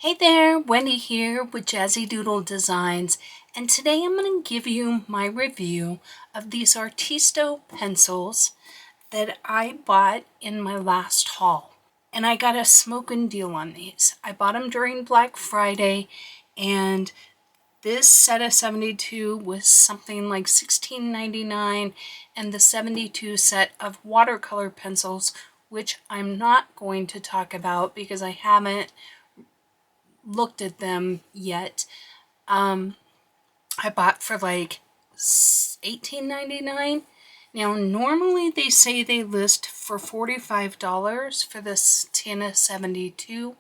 Hey there, Wendy here with Jazzydoodledesigns, and today I'm going to give you my review of these Artisto pencils that I bought in my last haul. And I got a smoking deal on these. I bought them during Black Friday, and this set of 72 was something like $16.99, and the 72 set of watercolor pencils, which I'm not going to talk about because I haven't looked at them yet. I bought for like $18.99. Now normally they say they list for $45 for this tin of 72.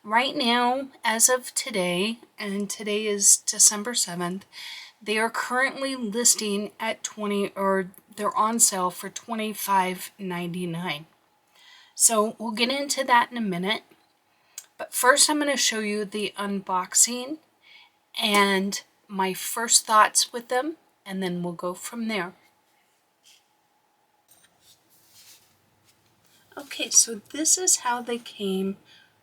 Right now, as of today, and today is December 7th, they are currently listing at they're on sale for $25.99. So we'll get into that in a minute. But first I'm going to show you the unboxing and my first thoughts with them, and then we'll go from there. Okay, so this is how they came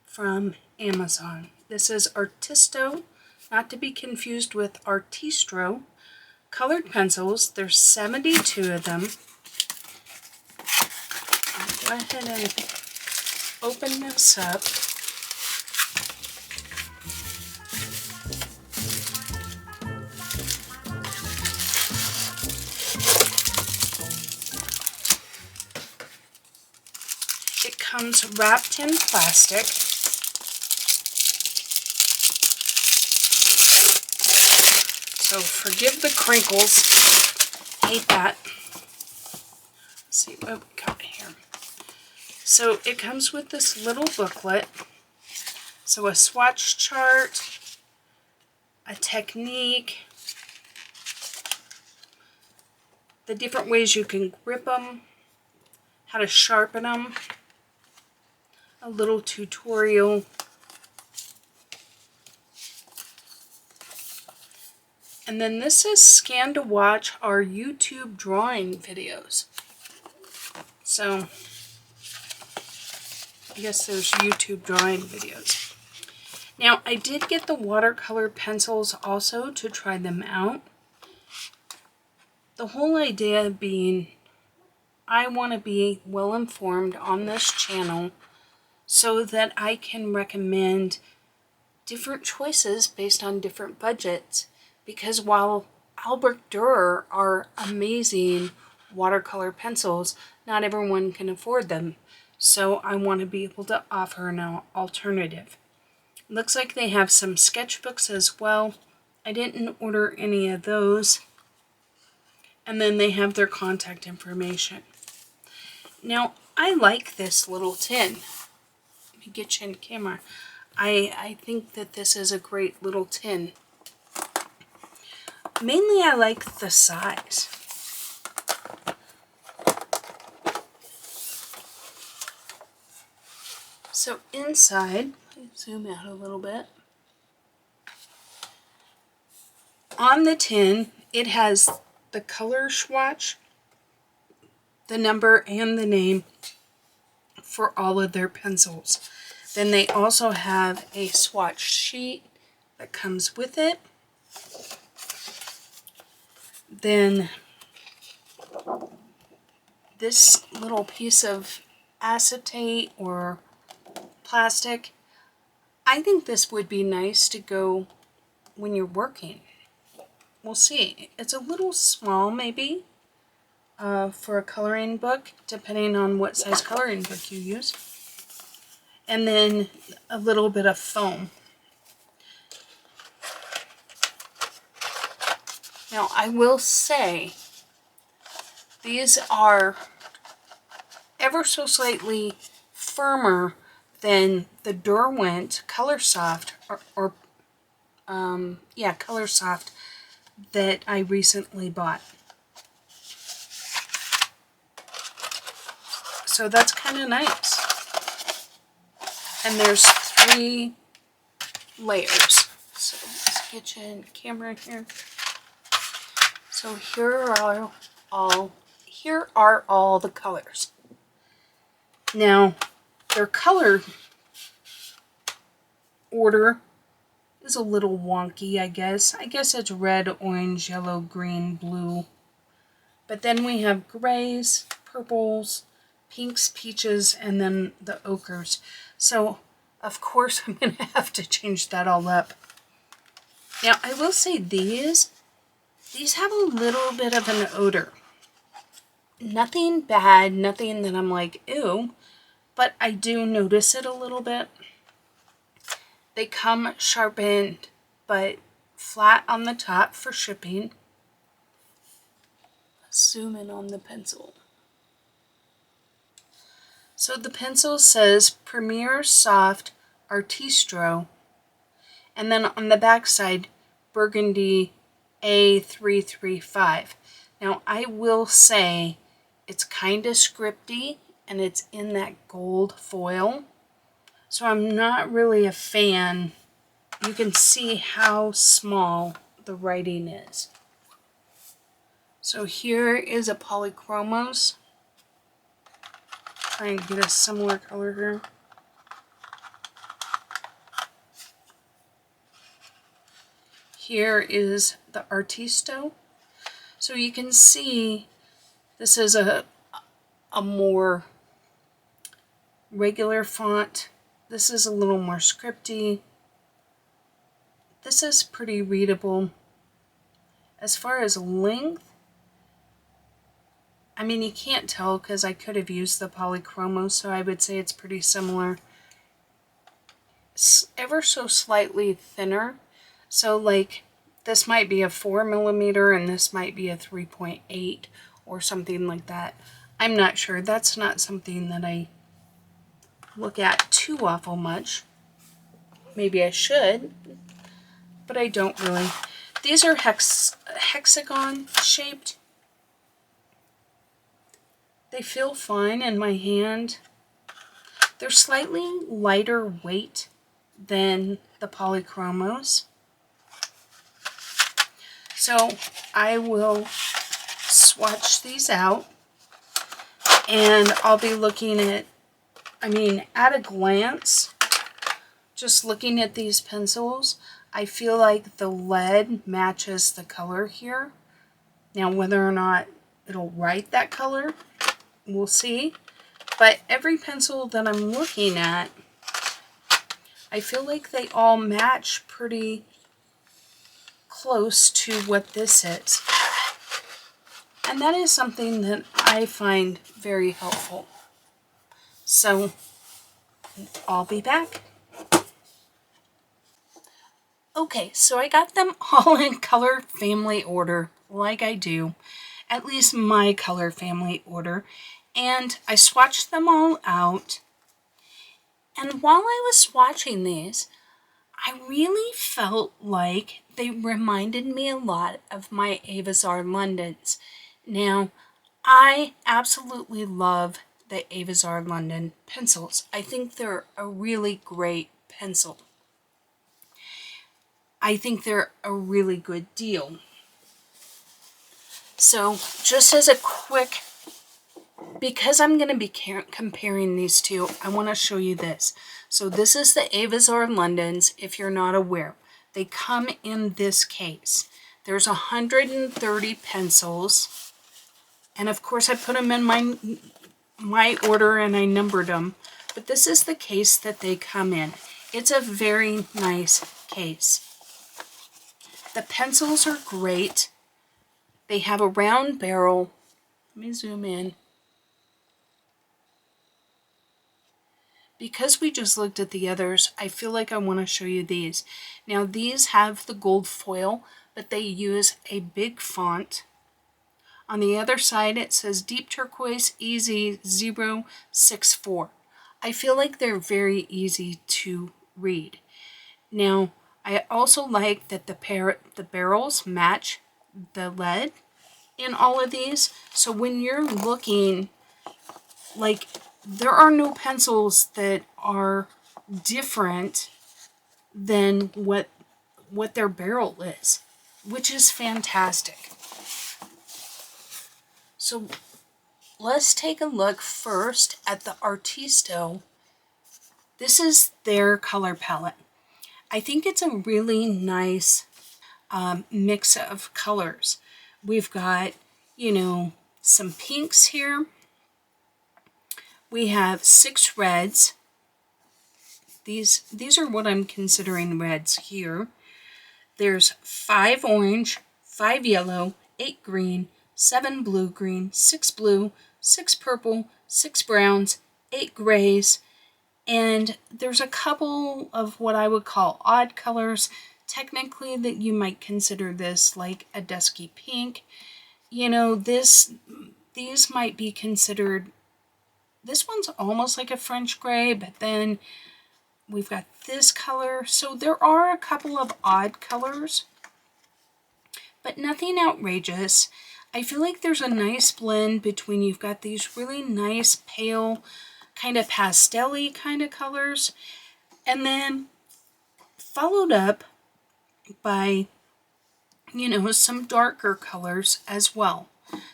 from Amazon. This is Artisto, not to be confused with Artisto, colored pencils. There's 72 of them. I'll go ahead and open this up. It comes wrapped in plastic. So forgive the crinkles. Hate that. Let's see what we got here. So it comes with this little booklet. So a swatch chart, a technique, the different ways you can grip them, how to sharpen them, a little tutorial, and then this is scan to watch our YouTube drawing videos. So I guess there's YouTube drawing videos. Now I did get the watercolor pencils also to try them out. The whole idea being I want to be well informed on this channel so that I can recommend different choices based on different budgets, because while Albrecht Dürer are amazing watercolor pencils, not everyone can afford them. So I want to be able to offer an alternative. Looks like they have some sketchbooks as well. I didn't order any of those. And then they have their contact information. Now, I like this little tin. Let me get you in camera. I think that this is a great little tin. Mainly I like the size. So inside, let me zoom out a little bit. On the tin, it has the color swatch, the number, and the name for all of their pencils. Then they also have a swatch sheet that comes with it. Then this little piece of acetate or plastic, I think this would be nice to go when you're working. We'll see. It's a little small maybe for a coloring book, depending on what size coloring book you use. And then a little bit of foam. Now I will say these are ever so slightly firmer than the Derwent Color Soft Color Soft that I recently bought. So that's kind of nice. And there's 3 layers. So let's get you in camera here. So here are all the colors. Now, they're color order is a little wonky, I guess. I guess it's red, orange, yellow, green, blue. But then we have grays, purples, pinks, peaches, and then the ochres. So, of course, I'm going to have to change that all up. Now, I will say these have a little bit of an odor. Nothing bad, nothing that I'm like, ew, but I do notice it a little bit. They come sharpened, but flat on the top for shipping. Zoom in on the pencil. So the pencil says Premier Soft Artisto, and then on the back side, Burgundy A335. Now I will say it's kind of scripty and it's in that gold foil. So I'm not really a fan. You can see how small the writing is. So here is a polychromos. Try and get a similar color here. Here is the Artisto. So you can see this is a more regular font. This is a little more scripty. This is pretty readable. As far as length, I mean, you can't tell because I could have used the polychromo, so I would say it's pretty similar. Ever so slightly thinner. So like this might be a 4mm and this might be a 3.8 or something like that. I'm not sure. That's not something that I look at too awful much. Maybe I should, but I don't really. These are hexagon shaped. They feel fine in my hand. They're slightly lighter weight than the polychromos. So I will swatch these out and I'll be looking at, I mean, at a glance, just looking at these pencils, I feel like the lead matches the color here. Now, whether or not it'll write that color, we'll see. But every pencil that I'm looking at, I feel like they all match pretty close to what this is. And that is something that I find very helpful. So, I'll be back. Okay, so I got them all in color family order, like I do. At least my color family order. And I swatched them all out. And while I was swatching these, I really felt like they reminded me a lot of my Evazar Londons. Now, I absolutely love the Evazar London pencils. I think they're a really great pencil. I think they're a really good deal. So, just as a quick, because I'm going to be comparing these two, I want to show you this. So this is the Evazar Londons, if you're not aware. They come in this case. There's 130 pencils. And of course I put them in my order and I numbered them. But this is the case that they come in. It's a very nice case. The pencils are great. They have a round barrel. Let me zoom in. Because we just looked at the others, I feel like I want to show you these. Now these have the gold foil, but they use a big font. On the other side it says Deep Turquoise Easy 064. I feel like they're very easy to read. Now I also like that the barrels match the lead in all of these. So when you're looking, like, there are no pencils that are different than what their barrel is, which is fantastic. So let's take a look first at the Artisto. This is their color palette. I think it's a really nice mix of colors. We've got, you know, some pinks here. We have 6 reds. These are what I'm considering reds here. There's 5 orange, 5 yellow, 8 green, 7 blue-green, 6 blue, 6 purple, 6 browns, 8 grays, and there's a couple of what I would call odd colors. Technically, that you might consider this like a dusky pink. You know, these might be considered, this one's almost like a French gray, but then we've got this color. So there are a couple of odd colors, but nothing outrageous. I feel like there's a nice blend between, you've got these really nice pale, kind of pastel-y kind of colors, and then followed up by, you know, some darker colors as well.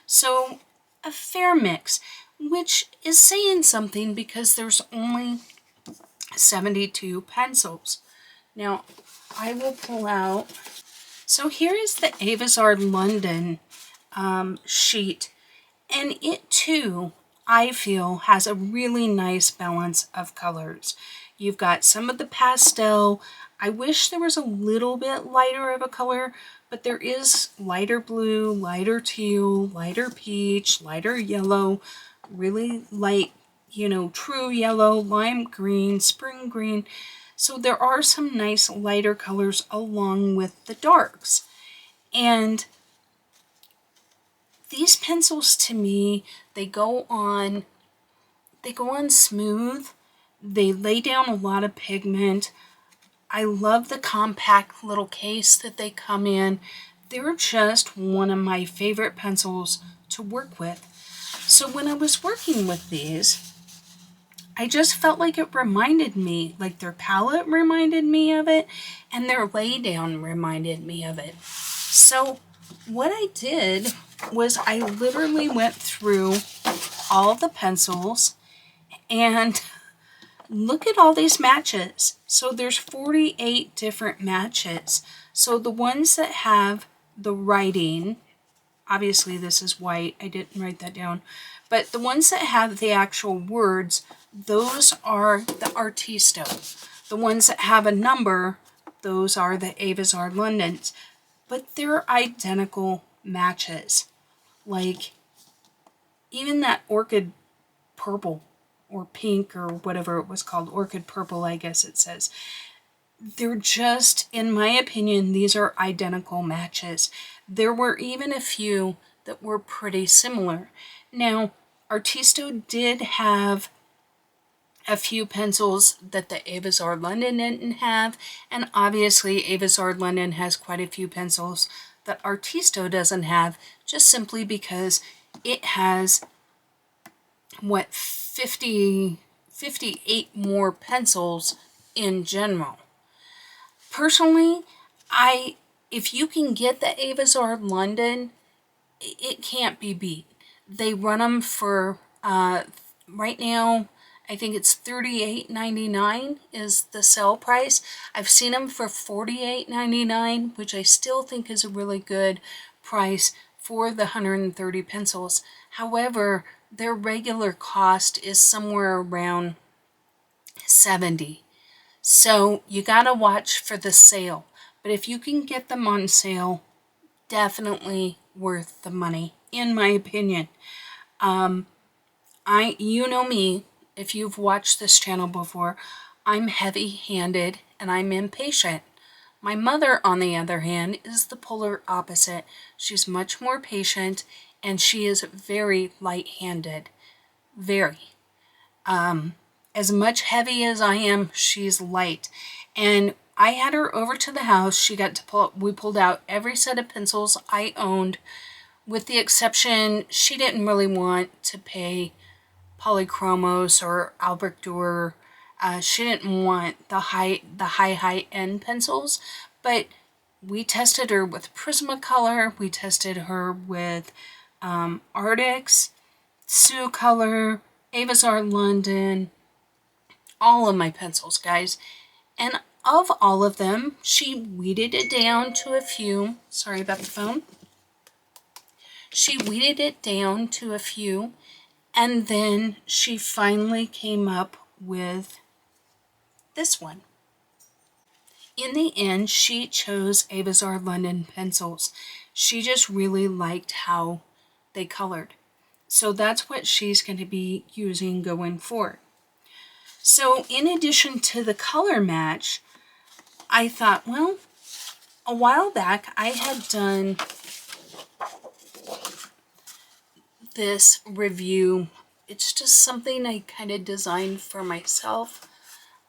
So a fair mix, which is saying something because there's only 72 pencils. Now I will pull out, so here is the Evazar London sheet, and it too, I feel, has a really nice balance of colors. You've got some of the pastel. I wish there was a little bit lighter of a color, but there is lighter blue, lighter teal, lighter peach, lighter yellow, really light, you know, true yellow, lime green, spring green. So there are some nice lighter colors along with the darks. And these pencils, to me, they go on smooth. They lay down a lot of pigment. I love the compact little case that they come in. They're just one of my favorite pencils to work with. So when I was working with these, I just felt like it reminded me, like their palette reminded me of it, and their laydown reminded me of it. So what I did was I literally went through all the pencils and look at all these matches. So there's 48 different matches. So the ones that have the writing, obviously this is white, I didn't write that down, but the ones that have the actual words, those are the Artisto. The ones that have a number, those are the Evazar Londons. But they're identical matches. Like, even that orchid purple or pink or whatever it was called, orchid purple, I guess it says. They're just, in my opinion, these are identical matches. There were even a few that were pretty similar. Now, Artisto did have a few pencils that the Evazar London didn't have, and obviously Evazar London has quite a few pencils that Artisto doesn't have, just simply because it has, what, 58 more pencils in general. Personally, if you can get the Evazar London, it can't be beat. They run them for, right now, I think it's $38.99 is the sale price. I've seen them for $48.99, which I still think is a really good price for the 130 pencils. However, their regular cost is somewhere around $70. So you gotta watch for the sale. But if you can get them on sale, definitely worth the money, in my opinion. You know me, if you've watched this channel before, I'm heavy-handed and I'm impatient. My mother, on the other hand, is the polar opposite. She's much more patient and she is very light-handed. Very. As much heavy as I am, she's light. And I had her over to the house. She got to we pulled out every set of pencils I owned, with the exception, she didn't really want to pay Polychromos or Albrecht Dürer. She didn't want the high-end pencils, but we tested her with Prismacolor. We tested her with Artix, Sioux Evazar London, all of my pencils, guys. And of all of them, she weeded it down to a few. Sorry about the phone. She weeded it down to a few, and then she finally came up with this one. In the end, she chose Evazar London pencils. She just really liked how they colored. So that's what she's going to be using going forward. So in addition to the color match, I thought, well, a while back I had done this review. It's just something I kind of designed for myself.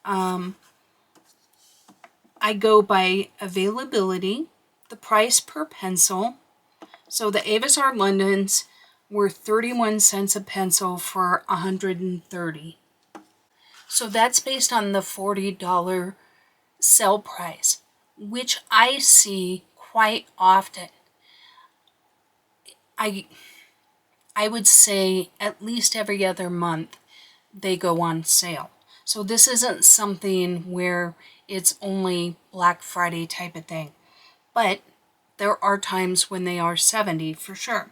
I go by availability, the price per pencil. So the Evazar Londons were 31 cents a pencil for 130. So that's based on the $40 sell price, which I see quite often. I would say at least every other month they go on sale. So this isn't something where it's only Black Friday type of thing. But there are times when they are 70 for sure.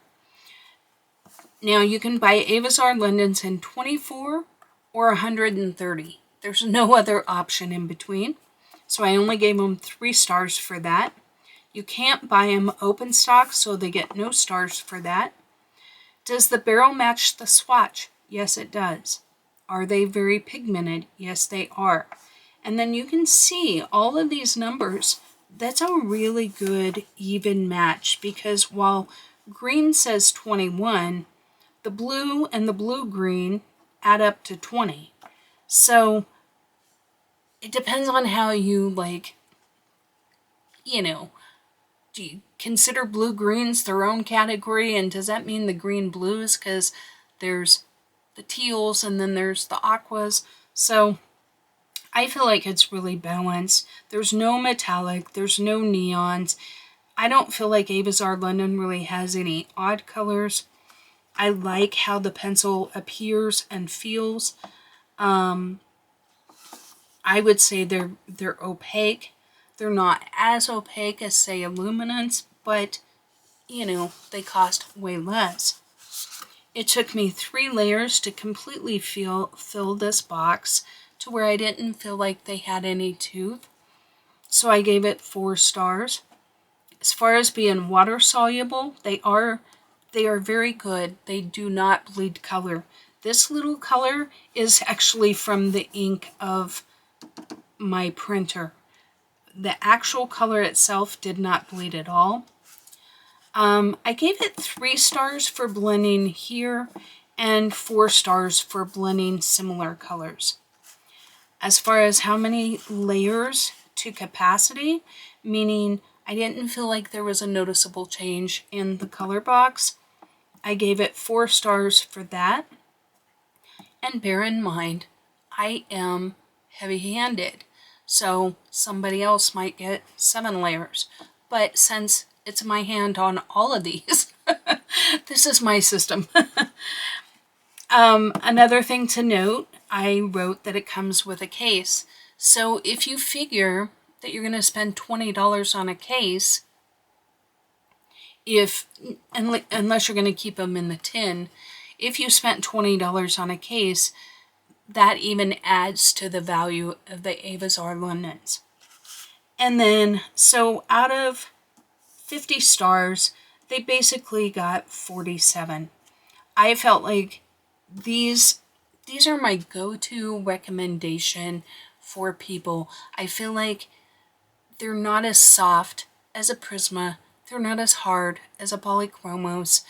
Now you can buy Evazar Londons in 24 or 130. There's no other option in between. So I only gave them 3 stars for that. You can't buy them open stock, so they get no stars for that. Does the barrel match the swatch? Yes, it does. Are they very pigmented? Yes, they are. And then you can see all of these numbers. That's a really good even match, because while green says 21, the blue and the blue-green add up to 20. So it depends on how you do you consider blue-greens their own category, and does that mean the green-blues? Because there's the teals and then there's the aquas. So I feel like it's really balanced. There's no metallic, there's no neons. I don't feel like Evazar London really has any odd colors. I like how the pencil appears and feels. I would say they're opaque. They're not as opaque as, say, Illuminants, but, they cost way less. It took me 3 layers to completely fill this box to where I didn't feel like they had any tooth. So I gave it 4 stars. As far as being water soluble, they are very good. They do not bleed color. This little color is actually from the ink of my printer. The actual color itself did not bleed at all. I gave it 3 stars for blending here and 4 stars for blending similar colors. As far as how many layers to capacity, meaning I didn't feel like there was a noticeable change in the color box, I gave it 4 stars for that. And bear in mind, I am heavy-handed, so somebody else might get 7 layers. But since it's my hand on all of these, this is my system. Another thing to note, I wrote that it comes with a case. So if you figure that you're going to spend $20 on a case, unless you're going to keep them in the tin, if you spent $20 on a case, that even adds to the value of the Evazar Londons. And then, so out of 50 stars, they basically got 47. I felt like these are my go-to recommendation for people. I feel like they're not as soft as a Prisma. They're not as hard as a Polychromos.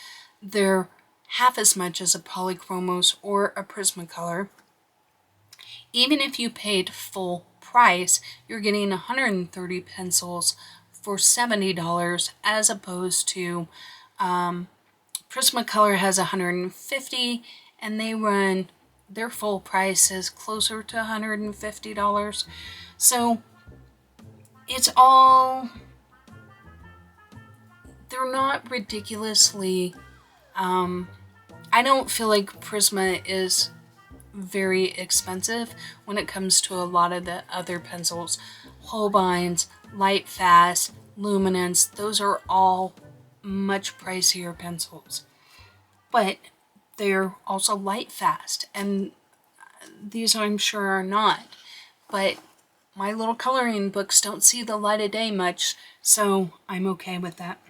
They're half as much as a Polychromos or a Prismacolor. Even if you paid full price, you're getting 130 pencils for $70 as opposed to Prismacolor has 150 and they run their full price is closer to $150. So it's all, they're not ridiculously, I don't feel like Prisma is very expensive when it comes to a lot of the other pencils. Holbeins, Light Fast, Luminance, those are all much pricier pencils. But they're also light fast, and these I'm sure are not. But my little coloring books don't see the light of day much, so I'm okay with that.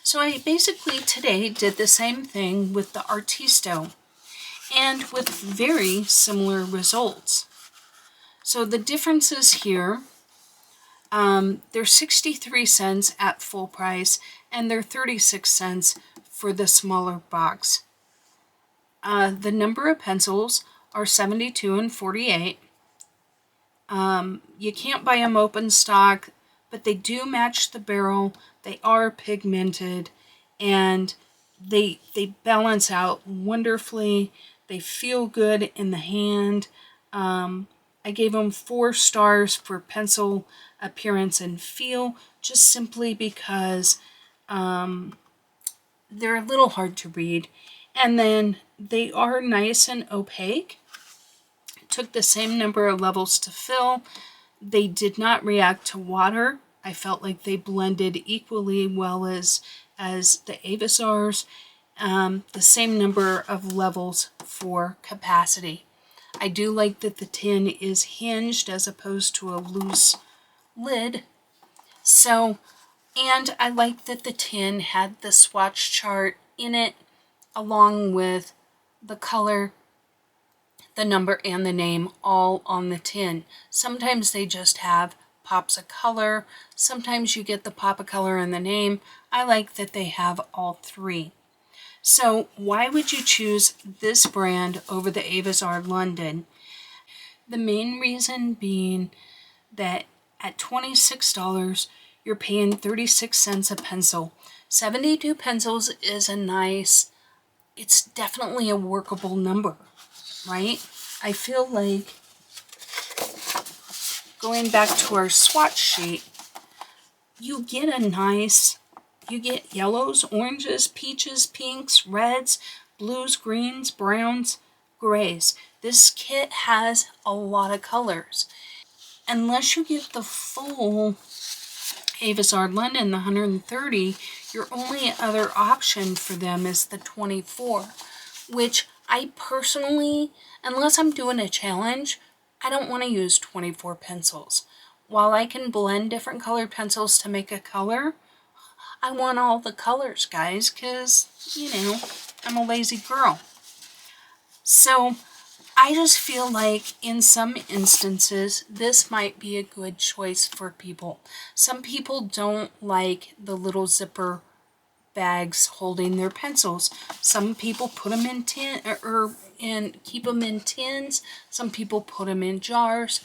So I basically today did the same thing with the Artisto, and with very similar results. So the differences here, they're 63 cents at full price, and they're 36 cents for the smaller box. The number of pencils are 72 and 48. You can't buy them open stock, but they do match the barrel. They are pigmented, and they balance out wonderfully. They feel good in the hand. I gave them 4 stars for pencil appearance and feel, just simply because they're a little hard to read. And then they are nice and opaque. Took the same number of levels to fill. They did not react to water. I felt like they blended equally well as the Evazars. The same number of levels for capacity. I do like that the tin is hinged as opposed to a loose lid. So, and I like that the tin had the swatch chart in it, along with the color, the number, and the name all on the tin. Sometimes they just have pops of color. Sometimes you get the pop of color and the name. I like that they have all 3. So why would you choose this brand over the Evazar London? The main reason being that at $26, you're paying 36 cents a pencil. 72 pencils is it's definitely a workable number, right? I feel like, going back to our swatch sheet, you get yellows, oranges, peaches, pinks, reds, blues, greens, browns, grays. This kit has a lot of colors. Unless you get the full Evazar London, the 130, your only other option for them is the 24, which I personally, unless I'm doing a challenge, I don't want to use 24 pencils. While I can blend different colored pencils to make a color, I want all the colors, guys, because, I'm a lazy girl. So I just feel like in some instances, this might be a good choice for people. Some people don't like the little zipper bags holding their pencils. Some people put them in tin and keep them in tins. Some people put them in jars.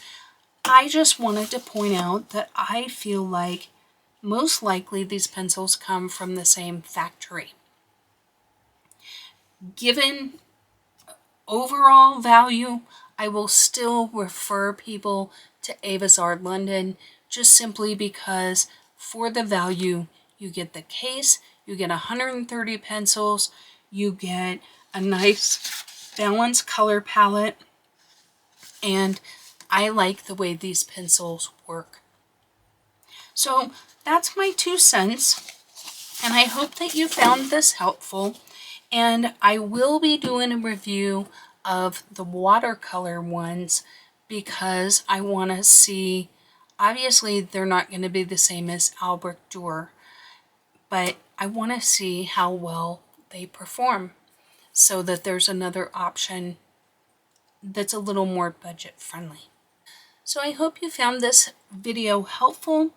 I just wanted to point out that I feel like most likely these pencils come from the same factory. Given overall value, I will still refer people to Evazar London, just simply because for the value, you get the case, you get 130 pencils, you get a nice balanced color palette, and I like the way these pencils work. So that's my 2 cents, and I hope that you found this helpful. And I will be doing a review of the watercolor ones because I want to see, obviously they're not going to be the same as Albrecht Dürer, but I want to see how well they perform so that there's another option that's a little more budget friendly. So I hope you found this video helpful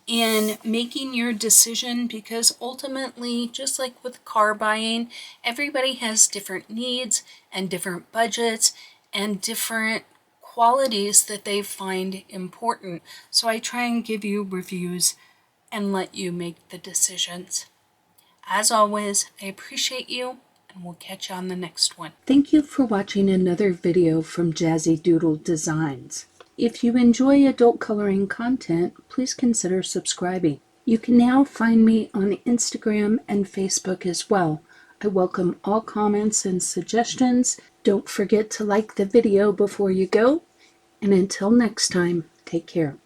in making your decision, because ultimately, just like with car buying, everybody has different needs and different budgets and different qualities that they find important. So I try and give you reviews and let you make the decisions. As always, I appreciate you, and we'll catch you on the next one. Thank you for watching another video from Jazzydoodledesigns. If you enjoy adult coloring content, please consider subscribing. You can now find me on Instagram and Facebook as well. I welcome all comments and suggestions. Don't forget to like the video before you go, and until next time, take care.